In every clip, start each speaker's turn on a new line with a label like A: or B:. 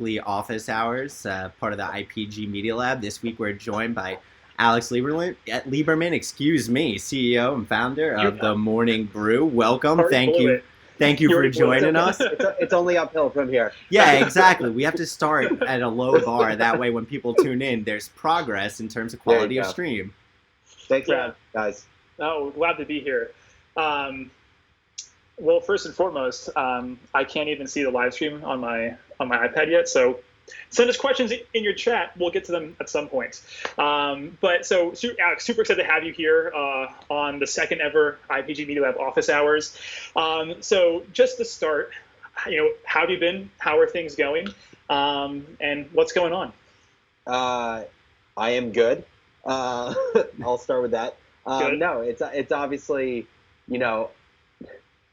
A: Office Hours, part of the IPG Media Lab. This week we're joined by Alex Lieberman, CEO and founder of the Morning Brew. Welcome. Thank you for joining us.
B: It's only uphill from here.
A: Yeah, exactly. We have to start at a low bar. That way when people tune in, there's progress in terms of quality of stream.
B: Thanks, guys.
C: Oh, glad to be here. Well, first and foremost, I can't even see the live stream on my iPad yet, so send us questions in your chat. We'll get to them at some point. Alex, super excited to have you here on the second ever IPG Media Lab Office Hours. So just to start, how have you been? How are things going? And what's going on?
B: I am good. I'll start with that. No, it's obviously,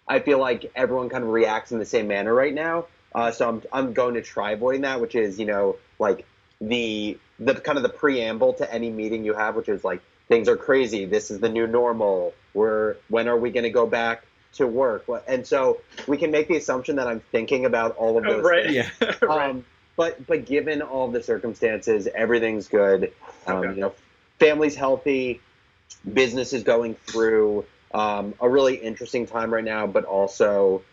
B: I feel like everyone kind of reacts in the same manner right now. So I'm going to try avoiding that, which is, like the kind of the preamble to any meeting you have, which is like, things are crazy. This is the new normal. When are we going to go back to work? And so we can make the assumption that I'm thinking about all of those things.
A: Yeah.
C: Right.
B: But given all the circumstances, everything's good.
C: Okay.
B: Family's healthy, business is going through a really interesting time right now, but also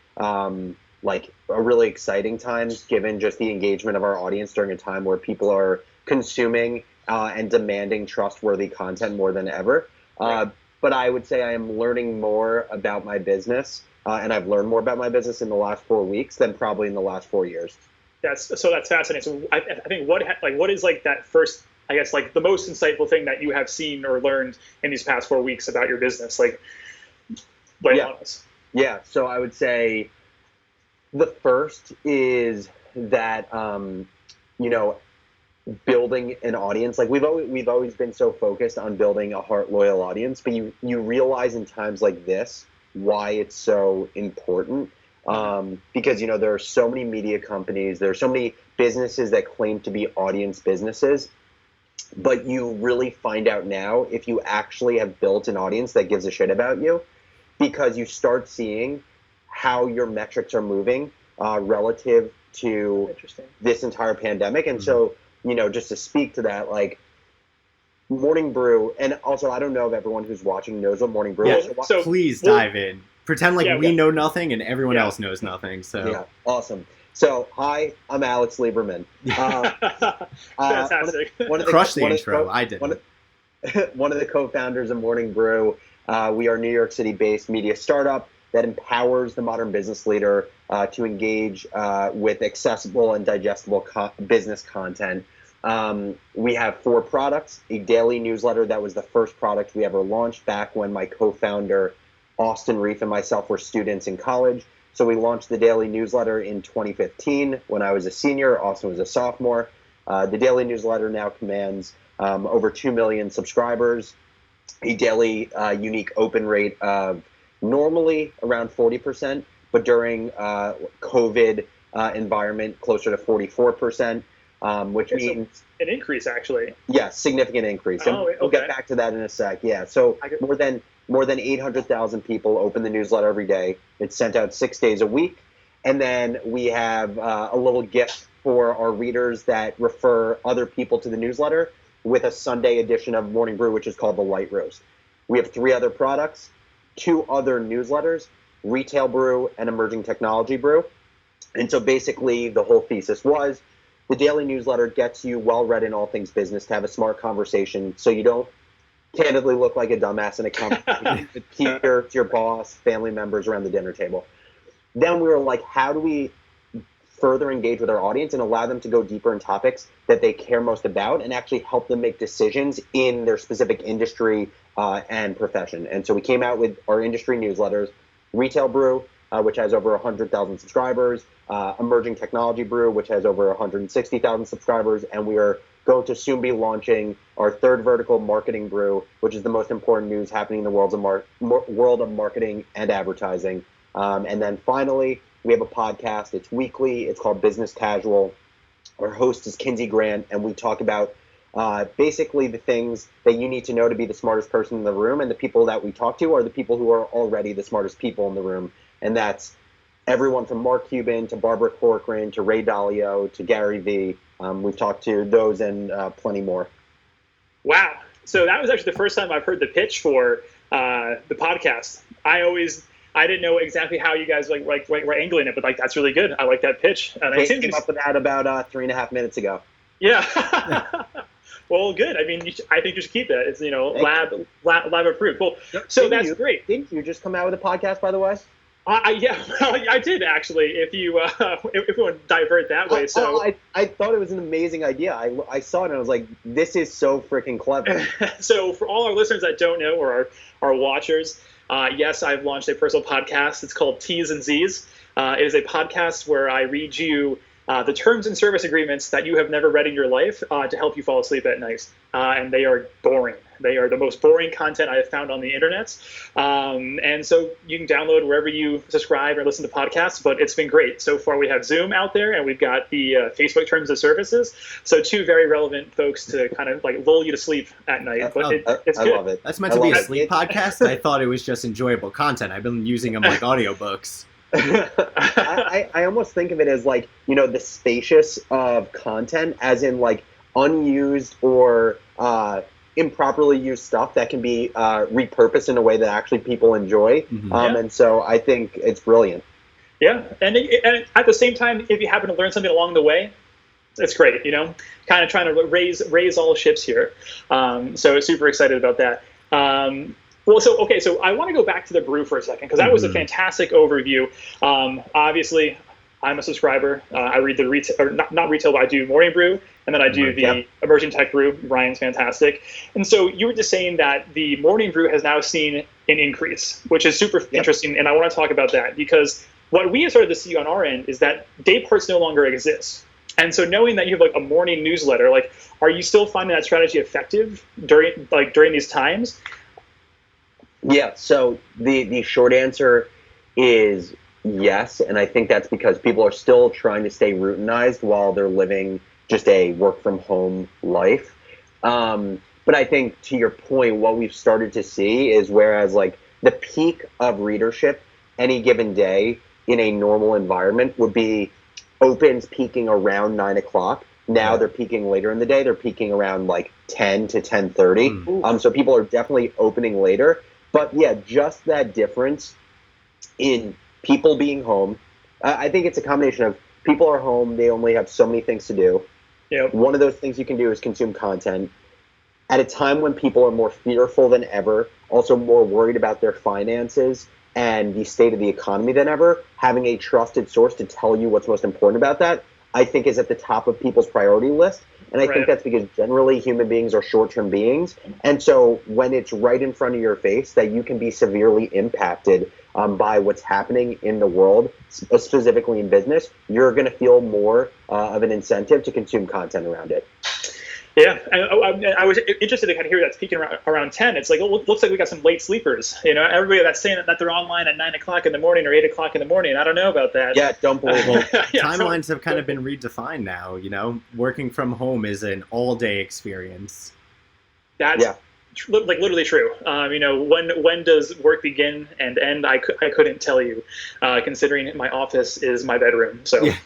B: like a really exciting time given just the engagement of our audience during a time where people are consuming and demanding trustworthy content more than ever.
C: Right.
B: But I would say I am learning more about my business, and I've learned more about my business in the last 4 weeks than probably in the last 4 years.
C: That's fascinating. So I think what is like that first, I guess, like the most insightful thing that you have seen or learned in these past 4 weeks about your business? Lay on us.
B: Yeah. So I would say the first is that, building an audience, like we've always been so focused on building a heart loyal audience, but you realize in times like this why it's so important. Because, there are so many media companies, there are so many businesses that claim to be audience businesses, but you really find out now if you actually have built an audience that gives a shit about you, because you start seeing how your metrics are moving relative to this entire pandemic. And so, just to speak to that, like Morning Brew, and also I don't know if everyone who's watching knows what Morning Brew is.
A: So please dive in. Pretend like we know nothing and everyone else knows nothing. So
B: yeah, awesome. So hi, I'm Alex Lieberman.
C: Fantastic.
A: Crush the intro. I did.
B: One of the co-founders of Morning Brew. We are a New York City-based media startup that empowers the modern business leader to engage with accessible and digestible business content. We have 4 products: a daily newsletter that was the first product we ever launched back when my co-founder Austin Reef and myself were students in college. So we launched the daily newsletter in 2015 when I was a senior, Austin was a sophomore. The daily newsletter now commands over 2 million subscribers, a daily unique open rate of normally around 40%, but during COVID environment, closer to 44%, which means
C: an increase, actually.
B: Yeah, significant increase. And we'll get back to that in a sec. Yeah, so more than 800,000 people open the newsletter every day. It's sent out 6 days a week. And then we have a little gift for our readers that refer other people to the newsletter with a Sunday edition of Morning Brew, which is called the Light Roast. We have 3 other products, 2 other newsletters, Retail Brew and Emerging Technology Brew. And so basically the whole thesis was the daily newsletter gets you well read in all things business to have a smart conversation so you don't candidly look like a dumbass in a conversation with peers, your boss, family members around the dinner table. Then we were like, how do we further engage with our audience and allow them to go deeper in topics that they care most about and actually help them make decisions in their specific industry and profession? And so we came out with our industry newsletters, Retail Brew, which has over 100,000 subscribers, Emerging Technology Brew, which has over 160,000 subscribers, and we are going to soon be launching our 3rd vertical, Marketing Brew, which is the most important news happening in the world of marketing and advertising. And then finally, we have a podcast. It's weekly. It's called Business Casual. Our host is Kinsey Grant, and we talk about basically the things that you need to know to be the smartest person in the room, and the people that we talk to are the people who are already the smartest people in the room. And that's everyone from Mark Cuban to Barbara Corcoran to Ray Dalio to Gary Vee. We've talked to those and plenty more.
C: Wow. So that was actually the first time I've heard the pitch for the podcast. I didn't know exactly how you guys were angling it, but like that's really good. I like that pitch. And
B: I came up with that about 3.5 minutes ago.
C: Yeah. Well, good. I mean, I think you should keep that. It's lab approved. Well, so that's great.
B: Didn't you just come out with a podcast, by the way?
C: Yeah, well, I did actually. If you want to divert that way,
B: I thought it was an amazing idea. I saw it and I was like, this is so freaking clever.
C: So for all our listeners that don't know or our watchers, yes, I've launched a personal podcast. It's called T's and Z's. It is a podcast where I read you the terms and service agreements that you have never read in your life to help you fall asleep at night. And they are boring. They are the most boring content I have found on the internet. And so you can download wherever you subscribe or listen to podcasts, but it's been great. So far we have Zoom out there and we've got the Facebook terms of services. So two very relevant folks to kind of like lull you to sleep at night. But it's good.
B: I love it.
A: That's meant to be a sleep podcast? I thought it was just enjoyable content. I've been using them like audiobooks.
B: I almost think of it as like, the spacious of content as in like unused or improperly used stuff that can be repurposed in a way that actually people enjoy. Mm-hmm. And so I think it's brilliant.
C: Yeah. And at the same time, if you happen to learn something along the way, it's great, kind of trying to raise all ships here. So super excited about that. Well, so I want to go back to the Brew for a second because that was a fantastic overview. Obviously, I'm a subscriber. I read the retail, or not retail, but I do Morning Brew, and then I do the Emerging Tech Brew. Ryan's fantastic. And so you were just saying that the Morning Brew has now seen an increase, which is super interesting, and I want to talk about that because what we have started to see on our end is that day parts no longer exist. And so knowing that you have like a morning newsletter, like, are you still finding that strategy effective during these times?
B: Yeah, so the short answer is yes, and I think that's because people are still trying to stay routinized while they're living just a work-from-home life. But I think, to your point, what we've started to see is whereas like the peak of readership any given day in a normal environment would be opens peaking around 9 o'clock. Now they're peaking later in the day. They're peaking around like 10 to 10:30. So people are definitely opening later. But yeah, just that difference in people being home. I think it's a combination of people are home. They only have so many things to do.
C: Yep.
B: One of those things you can do is consume content. At a time when people are more fearful than ever, also more worried about their finances and the state of the economy than ever, having a trusted source to tell you what's most important about that, I think is at the top of people's priority list. And I think that's because generally human beings are short-term beings. And so when it's right in front of your face that you can be severely impacted by what's happening in the world, specifically in business, you're going to feel more of an incentive to consume content around it.
C: Yeah, I was interested to kind of hear that's peaking around 10. It's like, it looks like we got some late sleepers. Everybody that's saying that they're online at 9 o'clock in the morning or 8 o'clock in the morning. I don't know about that.
B: Yeah, don't believe it.
A: Timelines have kind of been redefined now. Working from home is an all-day experience.
C: That's literally true. When does work begin and end? I couldn't tell you, considering my office is my bedroom. So. Yeah.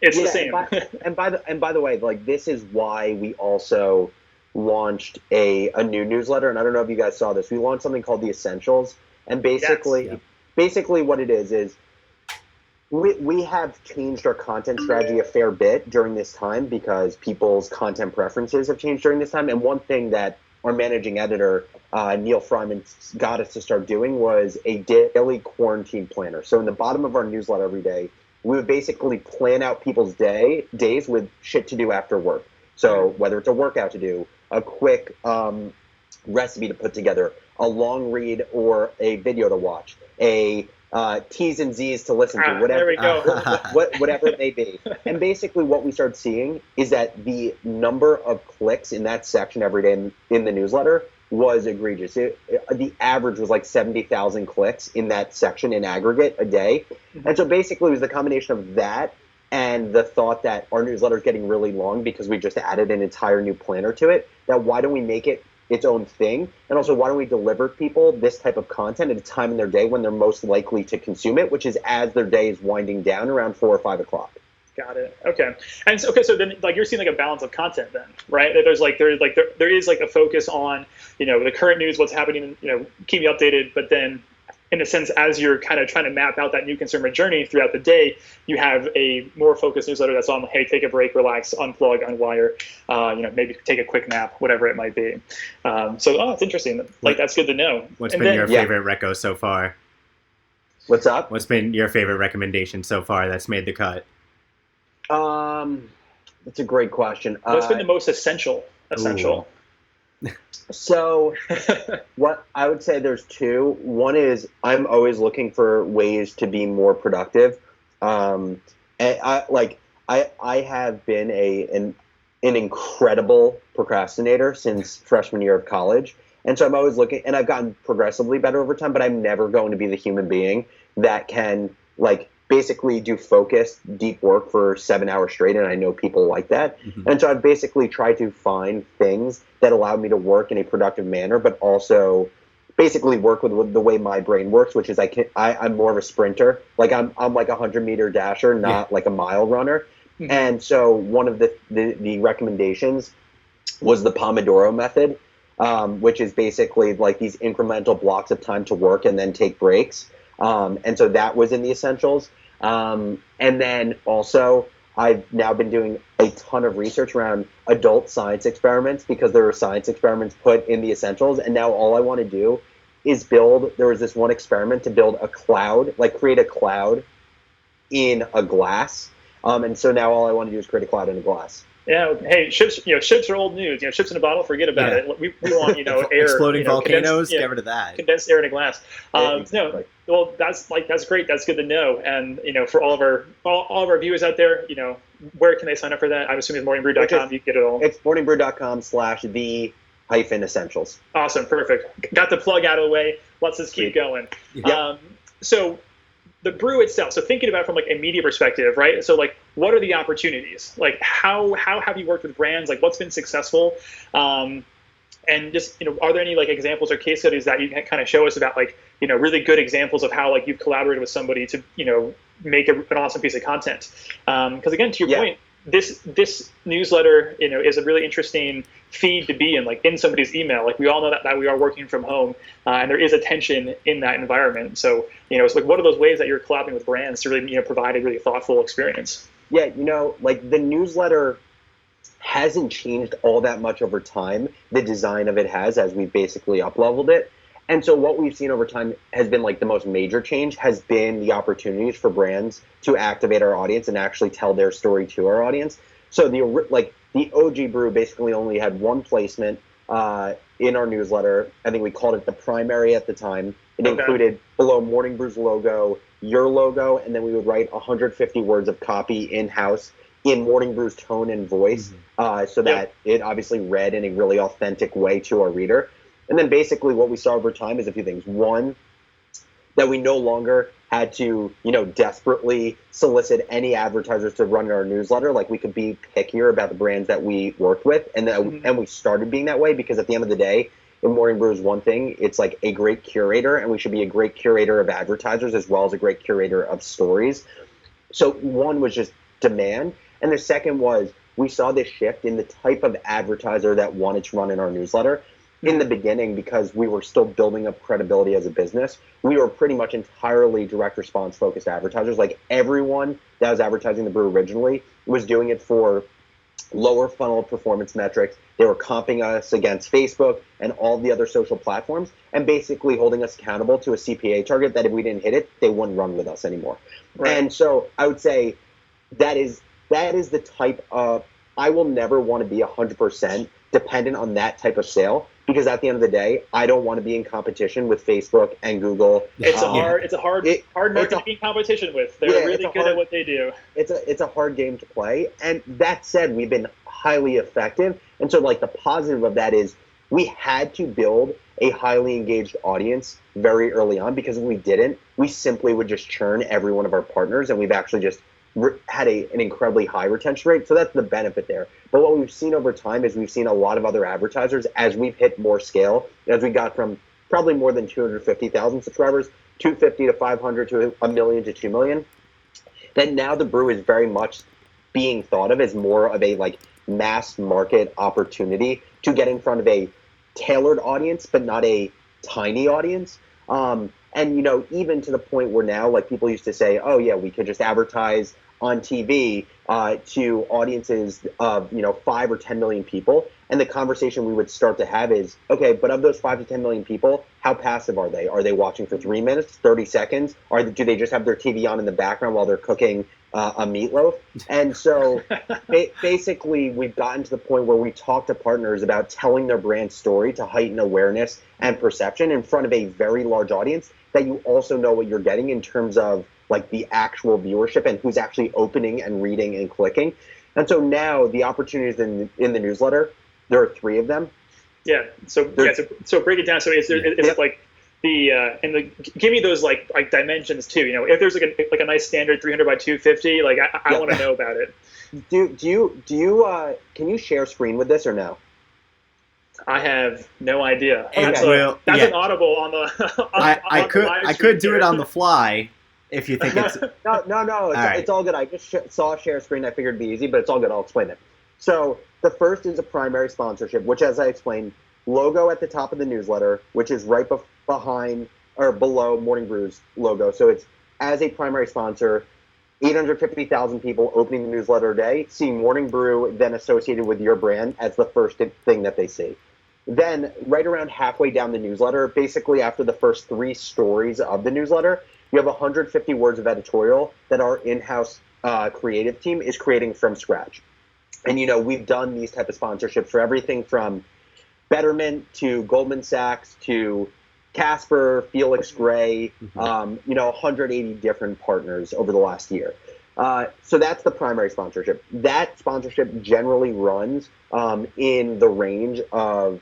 C: It's the same.
B: And by the way, like this is why we also launched a new newsletter. And I don't know if you guys saw this. We launched something called the Essentials. And basically what it is we have changed our content strategy a fair bit during this time because people's content preferences have changed during this time. And one thing that our managing editor, Neil Fryman, got us to start doing was a daily quarantine planner. So in the bottom of our newsletter every day, we would basically plan out people's days with shit to do after work. So whether it's a workout to do, a quick recipe to put together, a long read or a video to watch, a T's and Z's to listen to, whatever,
C: there we go.
B: whatever it may be. And basically what we started seeing is that the number of clicks in that section every day in the newsletter was egregious. The average was like 70,000 clicks in that section in aggregate a day. And so basically it was the combination of that and the thought that our newsletter is getting really long because we just added an entire new planner to it, that why don't we make it its own thing? And also, why don't we deliver people this type of content at a time in their day when they're most likely to consume it, which is as their day is winding down around 4 or 5 o'clock.
C: Got it. Okay. And so, so then like you're seeing like a balance of content then, right? There is like a focus on, the current news, what's happening, keep you updated, but then in a sense, as you're kind of trying to map out that new consumer journey throughout the day, you have a more focused newsletter that's on, hey, take a break, relax, unplug, unwire, maybe take a quick nap, whatever it might be. It's interesting. Like, that's good to know.
A: What's been your favorite reco so far?
B: What's up?
A: What's been your favorite recommendation so far that's made the cut?
B: That's a great question.
C: What's been the most essential?
B: So what I would say, there's two. One is I'm always looking for ways to be more productive. And I have been an incredible procrastinator since freshman year of college. And so I'm always looking, and I've gotten progressively better over time, but I'm never going to be the human being that can basically do focused, deep work for 7 hours straight, and I know people like that. Mm-hmm. And so I've basically tried to find things that allow me to work in a productive manner, but also basically work with the way my brain works, which is I'm more of a sprinter. Like I'm like a 100-meter dasher, not like a mile runner. Mm-hmm. And so one of the recommendations was the Pomodoro method, which is basically like these incremental blocks of time to work and then take breaks. And so that was in the essentials. And then also I've now been doing a ton of research around adult science experiments, because there were science experiments put in the essentials. And now all I want to do is there was this one experiment to build a cloud, create a cloud in a glass. And so now all I want to do is create a cloud in a glass.
C: Yeah. Hey, ships are old news. Ships in a bottle, forget about it. We want, air.
A: Exploding volcanoes, get rid of that.
C: Condensed air in a glass. Well, that's great. That's good to know. And for all of our viewers out there, where can they sign up for that? I'm assuming it's morningbrew.com. You get it all.
B: It's morningbrew.com/the-essentials.
C: Awesome, perfect. Got the plug out of the way. Let's just keep going.
B: Yeah.
C: So the brew itself, so thinking about it from a media perspective, right? So what are the opportunities? How have you worked with brands? What's been successful? And just, are there any examples or case studies that you can kind of show us about really good examples of how you've collaborated with somebody to, make an awesome piece of content? Because again, to your point, this newsletter, is a really interesting feed to be in somebody's email. We all know that we are working from home, and there is a tension in that environment. So, it's what are those ways that you're collaborating with brands to really, provide a really thoughtful experience?
B: Yeah, the newsletter hasn't changed all that much over time. The design of it has, as we've basically up-leveled it. And so what we've seen over time has been the most major change has been the opportunities for brands to activate our audience and actually tell their story to our audience. So the OG Brew basically only had one placement in our newsletter. I think we called it the primary at the time. It included below Morning Brew's logo, your logo, and then we would write 150 words of copy in-house in Morning Brew's tone and voice, so that it obviously read in a really authentic way to our reader. And then basically what we saw over time is a few things. One, that we no longer had to, desperately solicit any advertisers to run our newsletter. We could be pickier about the brands that we worked with, and we started being that way because at the end of the day, in Morning Brew is one thing. It's a great curator, and we should be a great curator of advertisers as well as a great curator of stories. So one was just demand, and the second was we saw this shift in the type of advertiser that wanted to run in our newsletter. In the beginning, because we were still building up credibility as a business, we were pretty much entirely direct response focused advertisers. Everyone that was advertising the Brew originally was doing it for lower funnel performance metrics. They were comping us against Facebook and all the other social platforms and basically holding us accountable to a CPA target that if we didn't hit it, they wouldn't run with us anymore. Right. And so I would say that is the type of, I will never want to be 100% dependent on that type of sale. Because at the end of the day, I don't want to be in competition with Facebook and Google.
C: It's a hard market to be in competition with. They're really good at what they do.
B: It's a hard game to play. And that said, we've been highly effective. And so the positive of that is we had to build a highly engaged audience very early on, because if we didn't, we simply would just churn every one of our partners, and we've actually just had an incredibly high retention rate. So that's the benefit there. But what we've seen over time is we've seen a lot of other advertisers, as we've hit more scale, as we got from probably more than 250,000 subscribers, 250 to 500 to a million to 2 million, that now the Brew is very much being thought of as more of a like mass market opportunity to get in front of a tailored audience, but not a tiny audience. And, you know, even to the point where now, like, people used to say, oh, yeah, we could just advertise on TV to audiences of, you know, 5 or 10 million people. And the conversation we would start to have is, okay, but of those 5 to 10 million people, how passive are they? Are they watching for 3 minutes, 30 seconds? Do they just have their TV on in the background while they're cooking a meatloaf? And so basically, we've gotten to the point where we talk to partners about telling their brand story to heighten awareness and perception in front of a very large audience, that you also know what you're getting in terms of like the actual viewership and who's actually opening and reading and clicking. And so now the opportunities in the newsletter, there are 3 of them.
C: Yeah. So break it down. So is it like give me those like dimensions too? You know, if there's like a nice standard 300 by 250, like I want to know about it.
B: Do you can you share screen with this or no?
C: I have no idea.
B: Okay.
C: That's an audible on the.
A: I could do it on the fly if you think it's.
B: No. It's all good. I just saw share screen. I figured it'd be easy, but it's all good. I'll explain it. So the first is a primary sponsorship, which, as I explained, logo at the top of the newsletter, which is right behind or below Morning Brew's logo. So it's as a primary sponsor, 850,000 people opening the newsletter a day, seeing Morning Brew then associated with your brand as the first thing that they see. Then right around halfway down the newsletter, basically after the first 3 stories of the newsletter, you have 150 words of editorial that our in-house creative team is creating from scratch. And, you know, we've done these type of sponsorships for everything from Betterment to Goldman Sachs to Casper, Felix Gray, you know, 180 different partners over the last year. So that's the primary sponsorship. That sponsorship generally runs in the range of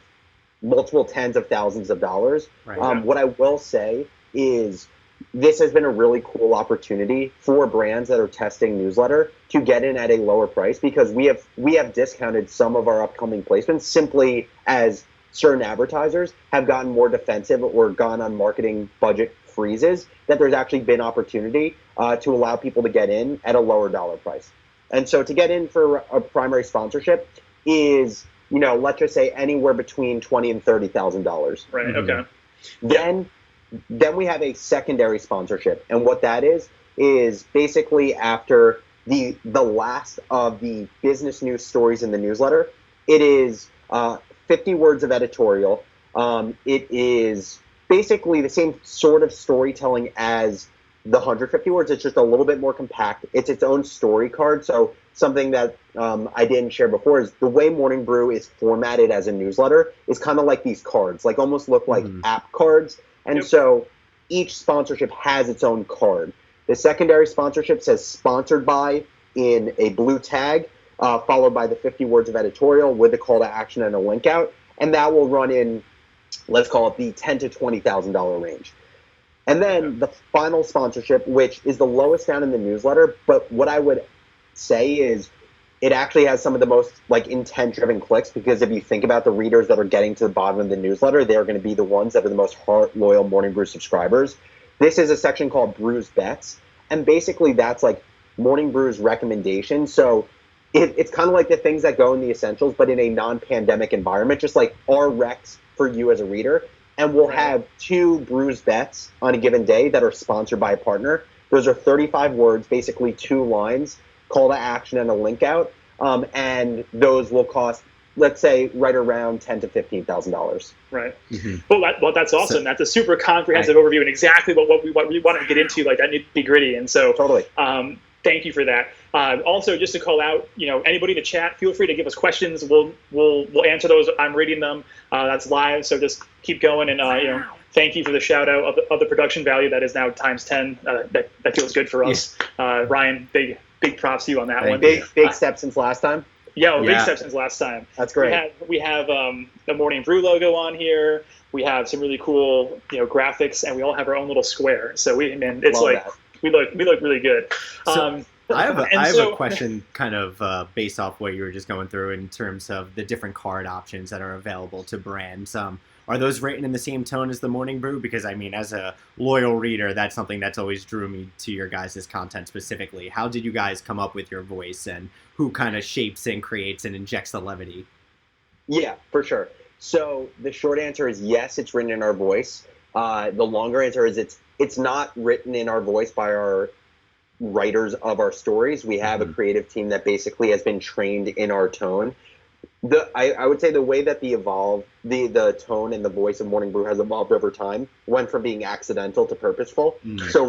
B: multiple tens of thousands of dollars. Right. What I will say is this has been a really cool opportunity for brands that are testing newsletter to get in at a lower price, because we have discounted some of our upcoming placements simply as certain advertisers have gotten more defensive or gone on marketing budget freezes, that there's actually been opportunity to allow people to get in at a lower dollar price. And so to get in for a primary sponsorship is, you know, let's just say anywhere between $20,000 and $30,000.
C: Right. Okay.
B: Then we have a secondary sponsorship, and what that is basically after the last of the business news stories in the newsletter. It is 50 words of editorial. It is basically the same sort of storytelling as the 150 words. It's just a little bit more compact. It's its own story card. So something that I didn't share before is the way Morning Brew is formatted as a newsletter is kind of like these cards, like almost look like app cards. And so each sponsorship has its own card. The secondary sponsorship says sponsored by in a blue tag, followed by the 50 words of editorial with a call to action and a link out. And that will run in, let's call it the $10,000 to $20,000 range. And then the final sponsorship, which is the lowest down in the newsletter, but what I would say is it actually has some of the most like intent-driven clicks, because if you think about the readers that are getting to the bottom of the newsletter, they're going to be the ones that are the most loyal Morning Brew subscribers. This is a section called Brew's Bets, and basically that's like Morning Brew's recommendation. So it's kind of like the things that go in the essentials, but in a non-pandemic environment, just like our recs for you as a reader. And we'll have 2 Brew's Bets on a given day that are sponsored by a partner. Those are 35 words, basically 2 lines, call to action and a link out. And those will cost, let's say, right around $10,000 to $15,000.
C: Right. Well, that's awesome. That's a super comprehensive overview and exactly what we want to get into, like that nitty-gritty. And so
B: totally.
C: Thank you for that. Also, just to call out, you know, anybody in the chat, feel free to give us questions. We'll answer those. I'm reading them. That's live, so just keep going. And you know, thank you for the shout out of the production value that is now times 10. That feels good for us. Ryan, big props to you on that one.
B: Big step since last time.
C: Big step since last time.
B: That's great.
C: We have the Morning Brew logo on here. We have some really cool, you know, graphics, and we all have our own little square. So it's Love like. That. We look really good.
A: I have a question kind of based off what you were just going through in terms of the different card options that are available to brands. Are those written in the same tone as the Morning Brew? Because, I mean, as a loyal reader, that's something that's always drew me to your guys' content specifically. How did you guys come up with your voice, and who kind of shapes and creates and injects the levity?
B: Yeah, for sure. So the short answer is yes, it's written in our voice. The longer answer is it's not written in our voice by our writers of our stories. We have a creative team that basically has been trained in our tone. I would say the way that the tone and the voice of Morning Brew has evolved over time went from being accidental to purposeful. So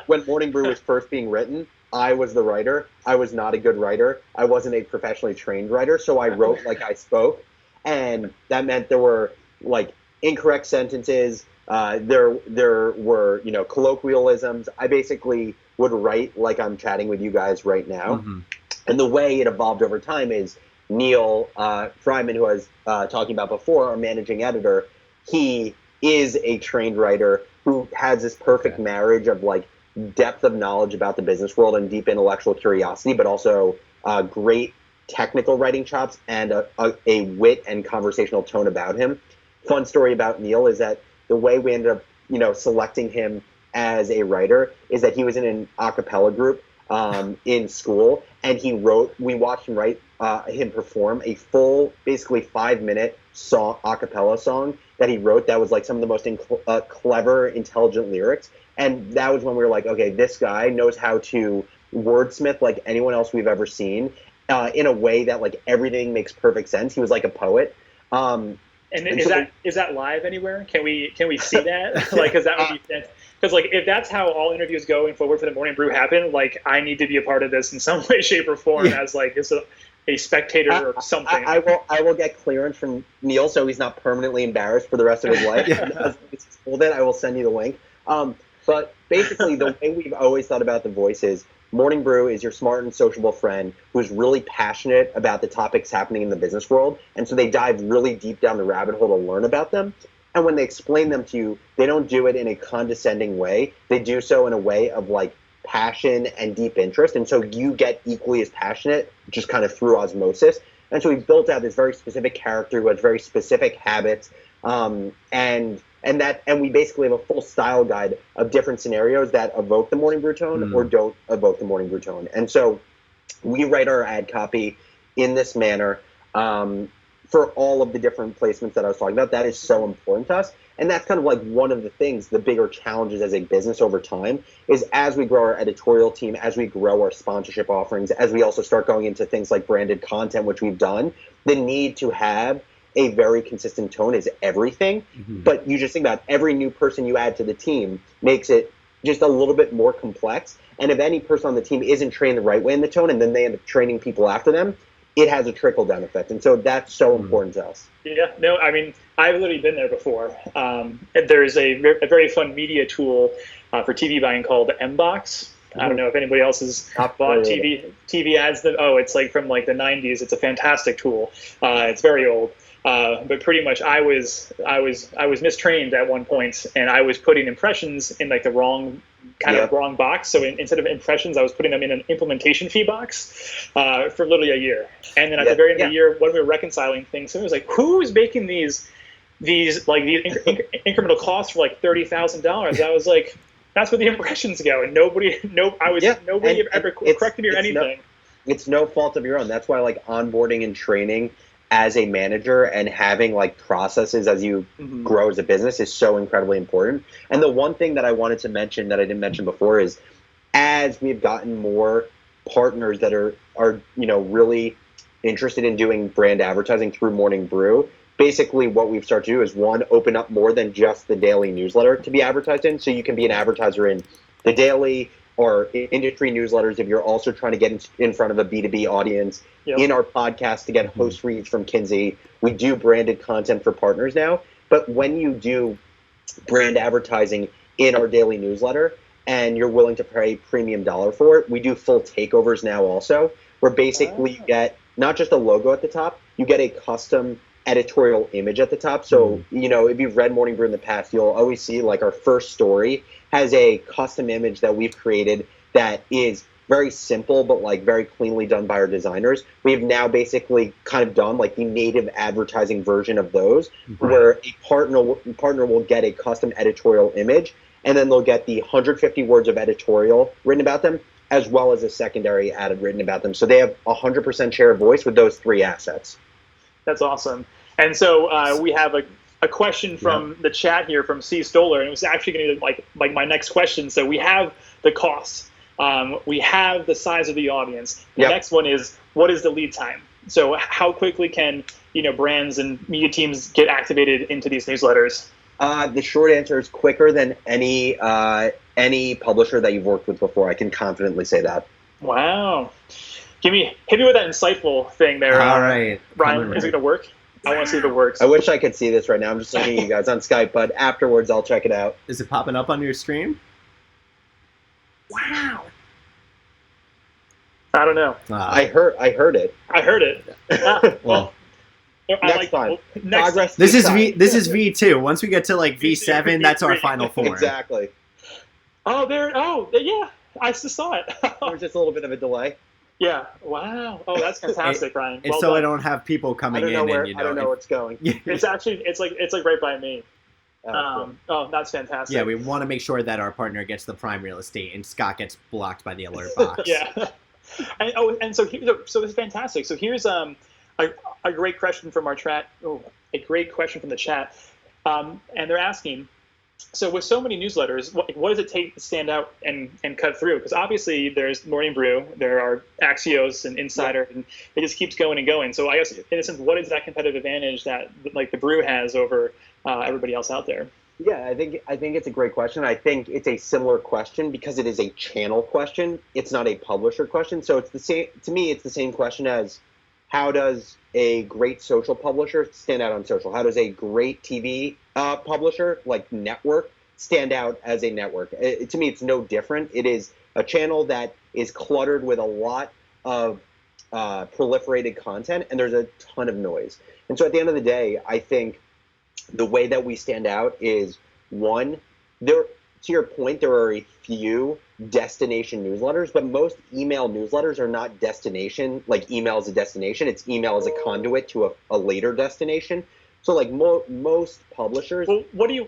B: when Morning Brew was first being written, I was the writer. I was not a good writer. I wasn't a professionally trained writer, so I wrote like I spoke, and that meant there were like incorrect sentences. There were colloquialisms. I basically would write like I'm chatting with you guys right now, and the way it evolved over time is Neil Fryman, who I was talking about before, our managing editor, he is a trained writer who has this perfect marriage of like depth of knowledge about the business world and deep intellectual curiosity, but also great technical writing chops and a wit and conversational tone about him. Fun story about Neil is that the way we ended up, selecting him as a writer is that he was in an a cappella group in school, and we watched him perform a full, basically 5-minute a cappella song that he wrote that was like some of the most clever, intelligent lyrics. And that was when we were like, okay, this guy knows how to wordsmith like anyone else we've ever seen, in a way that like everything makes perfect sense. He was like a poet.
C: And is that live anywhere? Can we see that? Like, because that would be fantastic. Because like if that's how all interviews going forward for the Morning Brew happen, like I need to be a part of this in some way, shape, or form as like a spectator or something.
B: I will get clearance from Neil so he's not permanently embarrassed for the rest of his life. I will send you the link. But basically, the way we've always thought about the voice is Morning Brew is your smart and sociable friend who's really passionate about the topics happening in the business world. And so they dive really deep down the rabbit hole to learn about them. And when they explain them to you, they don't do it in a condescending way. They do so in a way of like passion and deep interest. And so you get equally as passionate just kind of through osmosis. And so we built out this very specific character who has very specific habits. And we basically have a full style guide of different scenarios that evoke the Morning Brew tone or don't evoke the Morning Brew tone. And so we write our ad copy in this manner for all of the different placements that I was talking about. That is so important to us. And that's kind of like one of the things, the bigger challenges as a business over time is as we grow our editorial team, as we grow our sponsorship offerings, as we also start going into things like branded content, which we've done, the need to have a very consistent tone is everything. But you just think about every new person you add to the team makes it just a little bit more complex. And if any person on the team isn't trained the right way in the tone and then they end up training people after them, it has a trickle-down effect. And so that's so important to us.
C: Yeah, no, I mean, I've literally been there before. There's a very fun media tool for TV buying called Mbox. I don't know if anybody else has bought TV ads. It's like from like the 90s. It's a fantastic tool. It's very old. But pretty much I was mistrained at one point, and I was putting impressions in like the wrong box. So instead of impressions, I was putting them in an implementation fee box for literally a year. And then at the very end of the year, when we were reconciling things, someone was like, "Who's making these incremental costs for like $30,000?" I was like, "That's where the impressions go." And nobody ever corrected me or anything.
B: It's no fault of your own. That's why like onboarding and training as a manager and having like processes as you grow as a business is so incredibly important. And the one thing that I wanted to mention that I didn't mention before is as we've gotten more partners that are really interested in doing brand advertising through Morning Brew, basically what we've started to do is one, open up more than just the daily newsletter to be advertised in. So you can be an advertiser in the daily or industry newsletters if you're also trying to get in front of a B2B audience. In our podcast to get host reads from Kinsey. We do branded content for partners now. But when you do brand advertising in our daily newsletter and you're willing to pay premium dollar for it, we do full takeovers now also, where basically you get not just a logo at the top, you get a custom editorial image at the top. So, if you've read Morning Brew in the past, you'll always see like our first story has a custom image that we've created that is very simple, but like very cleanly done by our designers. We have now basically kind of done like the native advertising version of those, where a partner will get a custom editorial image, and then they'll get the 150 words of editorial written about them, as well as a secondary ad written about them. So they have 100% share of voice with those three assets.
C: That's awesome. And so we have a question from the chat here from C. Stoller, and it was actually going to be like my next question. So we have the costs. We have the size of the audience. The next one is, what is the lead time? So how quickly can brands and media teams get activated into these newsletters?
B: The short answer is quicker than any publisher that you've worked with before. I can confidently say that.
C: Wow. Hit me with that insightful thing there.
A: All right.
C: Ryan, is it going to work? I want to see if it works.
B: I wish I could see this right now. I'm just looking at you guys on Skype, but afterwards I'll check it out.
A: Is it popping up on your stream?
C: Wow. I don't know.
B: I heard it.
C: I heard it.
B: Well, next time. Progress.
A: This is V2. Once we get to like V7, that's our final form.
B: Exactly.
C: Yeah. I just saw it.
B: There's just a little bit of a delay.
C: Yeah. Wow. Oh, that's fantastic, Ryan.
A: It's so I don't have people coming in and
B: I don't know where it's going.
C: It's actually it's like right by me. Oh, that's fantastic.
A: Yeah, we want to make sure that our partner gets the prime real estate and Scott gets blocked by the alert box.
C: Yeah. And so this is fantastic. So here's a great question from our chat. Oh, a great question from the chat. And they're asking, so with so many newsletters, what does it take to stand out and cut through? Because obviously there's Morning Brew, there are Axios and Insider, and it just keeps going and going. So I guess in a sense, what is that competitive advantage that like the Brew has over everybody else out there?
B: Yeah, I think it's a great question. I think it's a similar question because it is a channel question. It's not a publisher question. So it's the same to me. It's the same question as how does a great social publisher stand out on social? How does a great TV publisher like network stand out as a network? To me, it's no different. It is a channel that is cluttered with a lot of proliferated content, and there's a ton of noise. And so at the end of the day, I think the way that we stand out is, one, to your point, there are a few destination newsletters, but most email newsletters are not destination, like email as a destination. It's email as a conduit to a later destination. So like most publishers.
C: Well, can you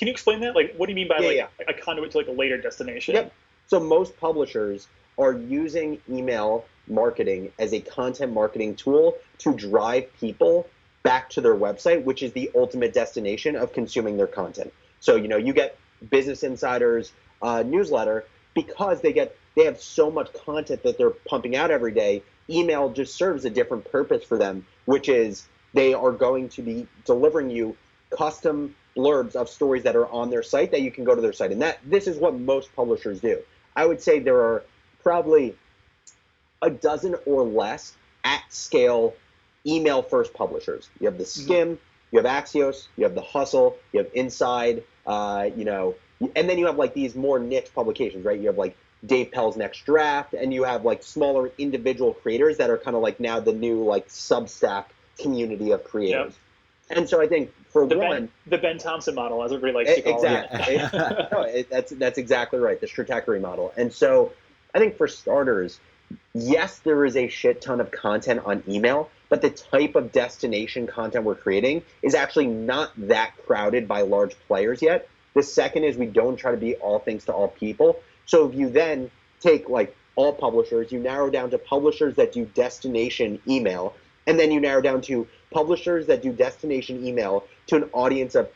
C: explain that? Like, what do you mean by a conduit to like a later destination?
B: Yep. So most publishers are using email marketing as a content marketing tool to drive people back to their website, which is the ultimate destination of consuming their content. So, you get Business Insider's newsletter because they have so much content that they're pumping out every day. Email just serves a different purpose for them, which is they are going to be delivering you custom blurbs of stories that are on their site that you can go to their site. And this is what most publishers do. I would say there are probably a dozen or less at scale email first publishers. You have the Skim, you have Axios, you have the Hustle, you have Inside, and then you have like these more niche publications, right? You have like Dave Pell's Next Draft, and you have like smaller individual creators that are kind of like now the new like Substack community of creators. Yep. And so I think
C: the Ben Thompson model, as everybody likes to call
B: it. That's exactly right, the Stratechery model. And so I think for starters, yes, there is a shit ton of content on email, but the type of destination content we're creating is actually not that crowded by large players yet. The second is we don't try to be all things to all people. So if you then take like all publishers, you narrow down to publishers that do destination email, and then you narrow down to publishers that do destination email to an audience of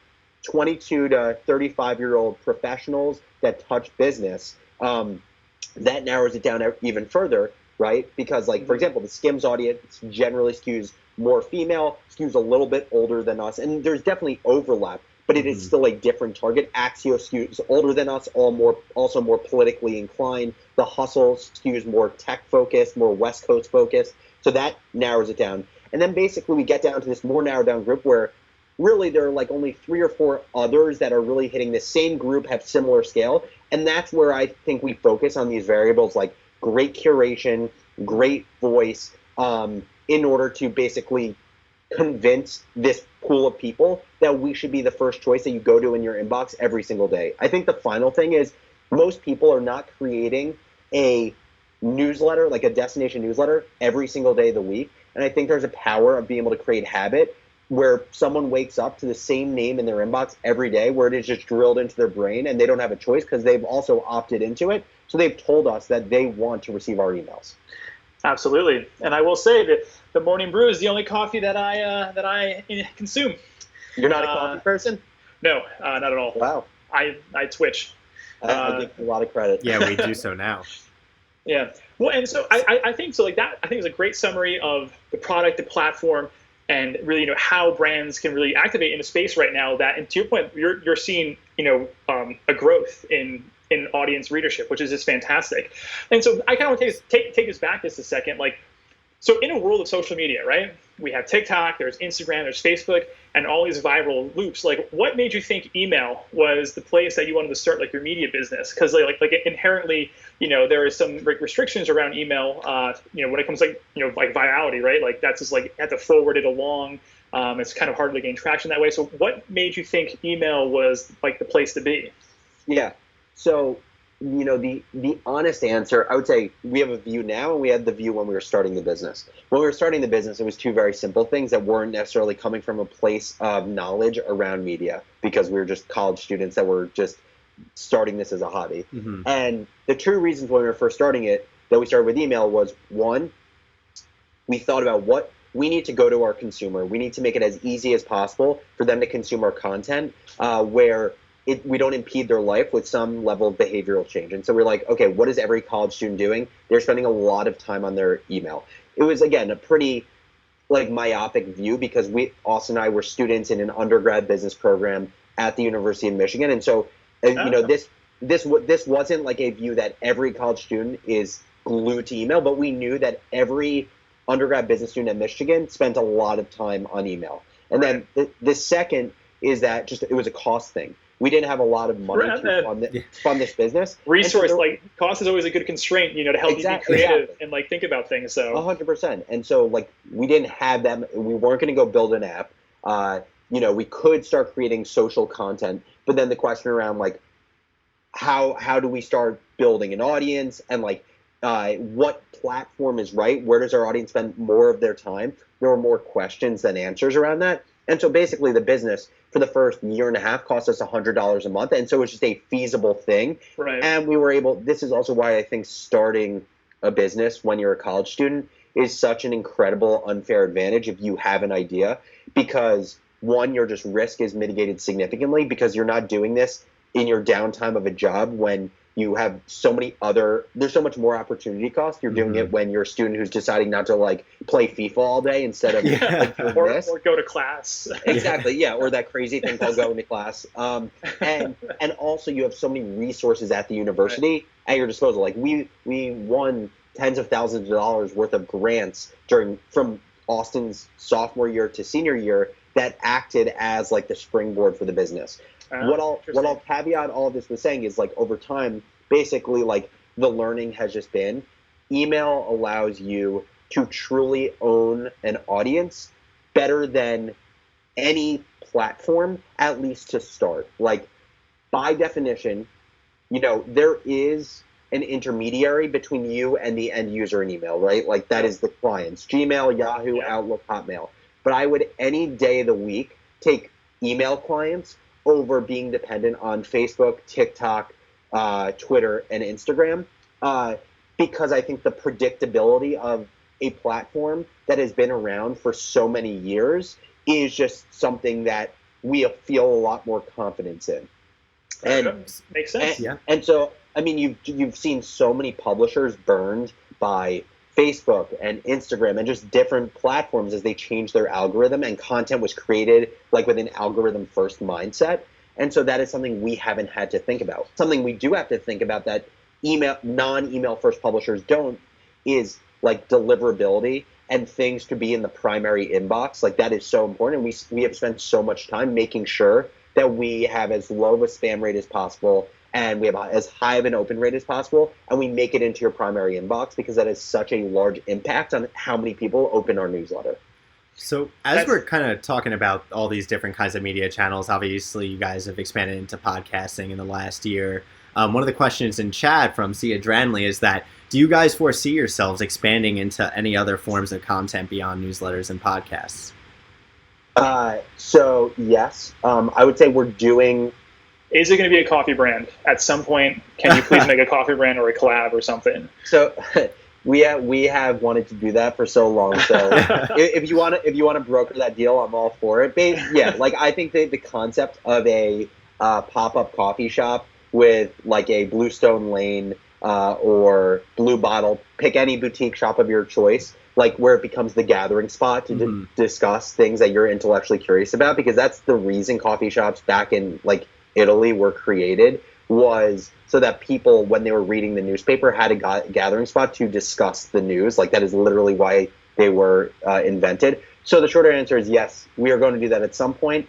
B: 22 to 35-year-old professionals that touch business, that narrows it down even further, right? Because, like, for example, the Skims audience generally skews more female, skews a little bit older than us, and there's definitely overlap, but it is still a different target. Axios skews older than us, also more politically inclined. The Hustle skews more tech-focused, more West Coast-focused, so that narrows it down. And then basically we get down to this more narrowed-down group where really there are like only 3 or 4 others that are really hitting the same group, have similar scale, and that's where I think we focus on these variables like great curation, great voice, in order to basically convince this pool of people that we should be the first choice that you go to in your inbox every single day. I think the final thing is most people are not creating a newsletter, like a destination newsletter, every single day of the week. And I think there's a power of being able to create habit where someone wakes up to the same name in their inbox every day, where it is just drilled into their brain and they don't have a choice because they've also opted into it. So they've told us that they want to receive our emails.
C: Absolutely. And I will say that the Morning Brew is the only coffee that I consume.
B: You're not a coffee person?
C: No, not at all.
B: Wow.
C: I twitch.
B: I give you a lot of credit.
A: Yeah, we do so now.
C: Yeah. Well, and so I think so. Like that, I think is a great summary of the product, the platform, and really, how brands can really activate in a space right now. That, and to your point, you're seeing, a growth in audience readership, which is just fantastic. And so I kind of want to take us back just a second. Like, so in a world of social media, right? We have TikTok, there's Instagram, there's Facebook, and all these viral loops. Like, what made you think email was the place that you wanted to start, like, your media business? Because like inherently, there is some restrictions around email. When it comes like virality, right? Like that's just like you have to forward it along. It's kind of hard to gain traction that way. So what made you think email was like the place to be?
B: Yeah. So, the honest answer, I would say we have a view now and we had the view when we were starting the business. When we were starting the business, it was two very simple things that weren't necessarily coming from a place of knowledge around media, because we were just college students that were just starting this as a hobby. Mm-hmm. And the true reasons when we were first starting it that we started with email was, one, we thought about what we need to go to our consumer. We need to make it as easy as possible for them to consume our content, where we don't impede their life with some level of behavioral change. And so we're like, okay, what is every college student doing? They're spending a lot of time on their email. It was, again, a pretty myopic view, because Austin and I were students in an undergrad business program at the University of Michigan. And so, this wasn't like a view that every college student is glued to email, but we knew that every undergrad business student at Michigan spent a lot of time on email. And then the second is that it was a cost thing. We didn't have a lot of money to fund this business.
C: Resource, cost is always a good constraint, to help you be creative and think about things. So
B: 100%. And so we didn't have that. We weren't going to go build an app. We could start creating social content, but then the question around how do we start building an audience, and what platform is right? Where does our audience spend more of their time? There were more questions than answers around that. And so basically the business for the first year and a half cost us $100 a month. And so it was just a feasible thing.
C: Right.
B: And we were able, this is also why I think starting a business when you're a college student is such an incredible unfair advantage if you have an idea, because one, your just risk is mitigated significantly because you're not doing this in your downtime of a job when you have there's so much more opportunity cost. You're doing it when you're a student who's deciding not to play FIFA all day instead of
C: doing this. Or go to class.
B: Exactly, yeah, or that crazy thing called going to class. And also you have so many resources at the university at your disposal. We won tens of thousands of dollars worth of grants from Austin's sophomore year to senior year that acted as the springboard for the business. What I'll caveat all of this with saying is over time, basically the learning has just been email allows you to truly own an audience better than any platform, at least to start. By definition, there is an intermediary between you and the end user in email, right? That is the clients, Gmail, Yahoo, Outlook, Hotmail. But I would any day of the week take email clients over being dependent on Facebook, TikTok, Twitter, and Instagram, because I think the predictability of a platform that has been around for so many years is just something that we feel a lot more confidence in. And
C: makes sense.
B: And so, I mean, you've seen so many publishers burned by Facebook and Instagram and just different platforms as they changed their algorithm, and content was created with an algorithm first mindset. And so that is something we haven't had to think about. Something we do have to think about that non-email first publishers don't is deliverability, and things to be in the primary inbox. That is so important. And we have spent so much time making sure that we have as low of a spam rate as possible, and we have as high of an open rate as possible, and we make it into your primary inbox, because that has such a large impact on how many people open our newsletter.
A: So as we're kind of talking about all these different kinds of media channels, obviously you guys have expanded into podcasting in the last year. one of the questions in chat from Sia Dranley is that, do you guys foresee yourselves expanding into any other forms of content beyond newsletters and podcasts?
B: So yes, I would say we're doing.
C: Is it going to be a coffee brand at some point? Can you please make a coffee brand or a collab or something?
B: So we have wanted to do that for so long. So if you want to broker that deal, I'm all for it. But yeah, like I think the concept of a pop-up coffee shop with like a Bluestone Lane or Blue Bottle, pick any boutique shop of your choice, like where it becomes the gathering spot to discuss things that you're intellectually curious about, because that's the reason coffee shops back in like Italy were created, was so that people, when they were reading the newspaper, had a gathering spot to discuss the news. Like that is literally why they were invented. So the shorter answer is yes, we are going to do that at some point.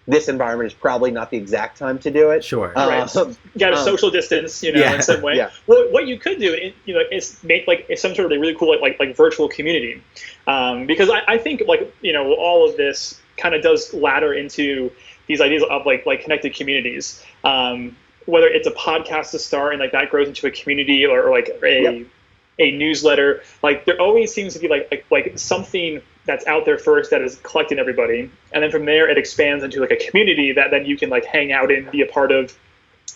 B: This environment is probably not the exact time to do it.
A: Sure.
C: Right. You got to social distance, in some way.
B: Yeah.
C: Well, what you could do, is make like some sort of a really cool like virtual community, because I think all of this kind of does ladder into these ideas of like connected communities. Whether it's a podcast to start and like that grows into a community or like a newsletter, like there always seems to be like something that's out there first that is collecting everybody, and then from there it expands into like a community that then you can like hang out in, be a part of,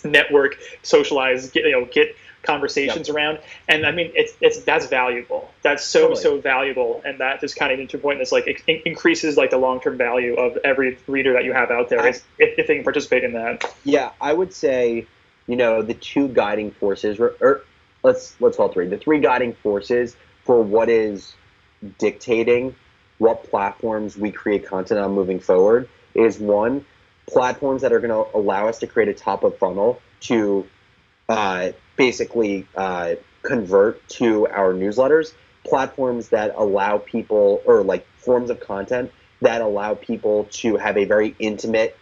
C: network, socialize, get conversations around. And I mean that's valuable. That's so valuable, and that just kind of into a point that's like it increases like the long-term value of every reader that you have out there if they can participate in that.
B: Yeah, I would say the two guiding forces, or let's call it three. The three guiding forces for what is dictating what platforms we create content on moving forward is, one, platforms that are going to allow us to create a top of funnel to basically convert to our newsletters, platforms that allow people, or like forms of content that allow people to have a very intimate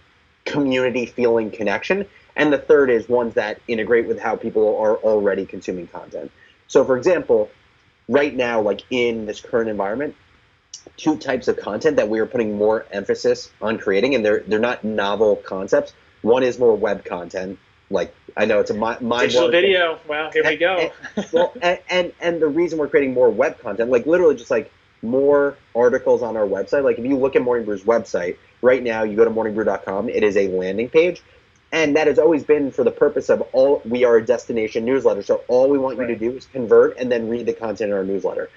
B: community feeling connection. And the third is ones that integrate with how people are already consuming content. So for example, right now, like in this current environment, two types of content that we are putting more emphasis on creating, and they're not novel concepts. One is more web content. Like, I know it's a mind
C: digital video. Wow, here we go.
B: and the reason we're creating more web content, like literally just like more articles on our website. Like if you look at Morning Brew's website right now, you go to morningbrew.com, it is a landing page. And that has always been for the purpose of we are a destination newsletter. So all we want you to do is convert and then read the content in our newsletter.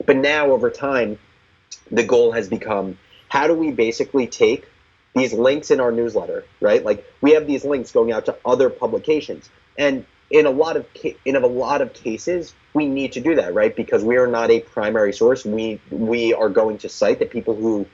B: But now over time, the goal has become, how do we basically take these links in our newsletter, right? Like we have these links going out to other publications. And in a lot of cases, we need to do that, right? Because we are not a primary source. We are going to cite the people who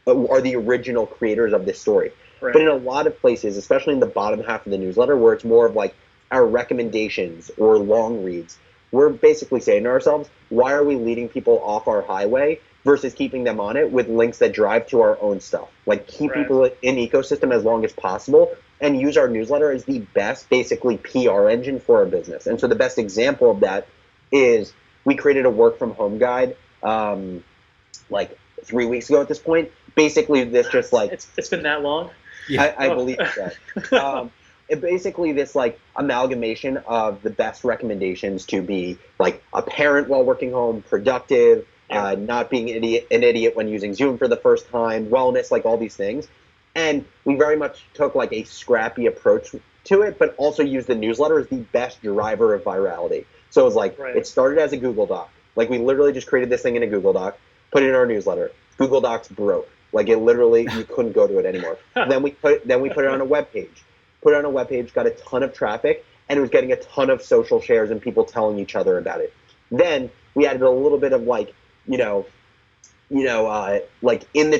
B: are the original creators of this story. Right. But in a lot of places, especially in the bottom half of the newsletter, where it's more of like our recommendations or long reads, we're basically saying to ourselves, why are we leading people off our highway versus keeping them on it with links that drive to our own stuff? Like keep people in ecosystem as long as possible and use our newsletter as the best basically PR engine for our business. And so the best example of that is we created a work from home guide like 3 weeks ago at this point. Basically this just like...
C: It's been that long?
B: Yeah. I believe that. Basically this like amalgamation of the best recommendations to be like a parent while working home, productive, not being an idiot when using Zoom for the first time, wellness, like all these things. And we very much took like a scrappy approach to it, but also used the newsletter as the best driver of virality. So it was like, it started as a Google Doc. Like we literally just created this thing in a Google Doc, put it in our newsletter. Google Docs broke. Like it literally, you couldn't go to it anymore. Then we put it on a web page. Put it on a web page, got a ton of traffic, and it was getting a ton of social shares and people telling each other about it. Then we added a little bit of like, like in the